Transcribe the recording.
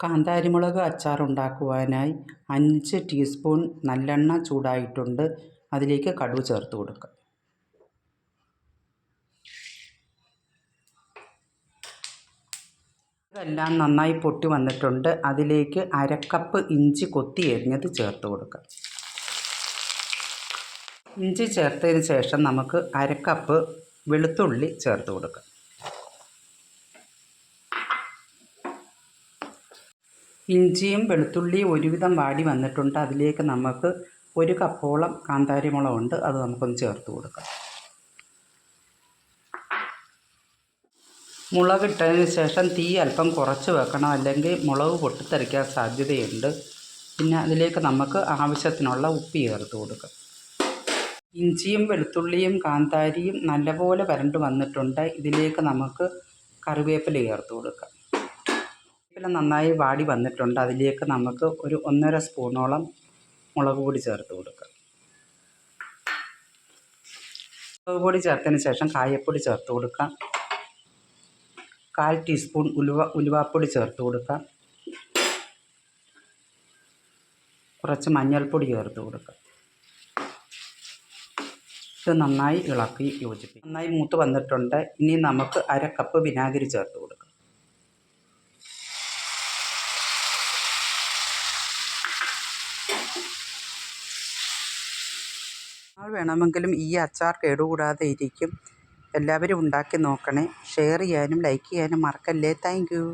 കാന്താരിമുളക് അച്ചാറുണ്ടാക്കുവാനായി 5 teaspoon നല്ലെണ്ണ ചൂടായിട്ടുണ്ട്. അതിലേക്ക് കടുക് ചേർത്ത് കൊടുക്കുക. ഇതെല്ലാം നന്നായി പൊട്ടി വന്നിട്ടുണ്ട്. അതിലേക്ക് 1/2 കപ്പ് ഇഞ്ചി കൊത്തി എരിഞ്ഞത് ചേർത്ത് കൊടുക്കുക. ഇഞ്ചി ചേർത്തതിന് ശേഷം നമുക്ക് 1/2 കപ്പ് വെളുത്തുള്ളി ചേർത്ത് കൊടുക്കുക. ഇഞ്ചിയും വെളുത്തുള്ളിയും ഒരുവിധം വാടി വന്നിട്ടുണ്ട്. അതിലേക്ക് നമുക്ക് 1 കപ്പോളം കാന്താരിമുളകുണ്ട്, അത് നമുക്കൊന്ന് ചേർത്ത് കൊടുക്കാം. മുളകിട്ടതിന് ശേഷം തീ അല്പം കുറച്ച് വെക്കണം, അല്ലെങ്കിൽ മുളക് പൊട്ടിത്തെറിക്കാൻ സാധ്യതയുണ്ട്. പിന്നെ അതിലേക്ക് നമുക്ക് ആവശ്യത്തിനുള്ള ഉപ്പ് ചേർത്ത് കൊടുക്കാം. ഇഞ്ചിയും വെളുത്തുള്ളിയും കാന്താരിയും നല്ലപോലെ വരണ്ട് വന്നിട്ടുണ്ട്. ഇതിലേക്ക് നമുക്ക് കറിവേപ്പില ചേർത്ത് കൊടുക്കാം. കറിവേപ്പില നന്നായി വാടി വന്നിട്ടുണ്ട്. അതിലേക്ക് നമുക്ക് ഒരു 1.5 സ്പൂണോളം മുളക് പൊടി ചേർത്ത് കൊടുക്കാം. മുളക് പൊടി ചേർത്തതിന് ശേഷം കായപ്പൊടി ചേർത്ത് കൊടുക്കാം. 1/4 ടീസ്പൂൺ ഉലുവാപ്പൊടി ചേർത്ത് കൊടുക്കാം. കുറച്ച് മഞ്ഞൾപ്പൊടി ചേർത്ത് കൊടുക്കാം. ഇത് നന്നായി ഇളക്കി യോജിപ്പിക്കും. നന്നായി മൂത്ത് വന്നിട്ടുണ്ട്. ഇനി നമുക്ക് 1/2 കപ്പ് വിനാഗിരി ചേർത്ത് കൊടുക്കാം. വേണമെങ്കിലും ഈ അച്ചാർ കേടുകൂടാതെ ഇരിക്കും. എല്ലാവരും ഉണ്ടാക്കി നോക്കണേ. ഷെയർ ചെയ്യാനും ലൈക്ക് ചെയ്യാനും മറക്കല്ലേ. Thank you.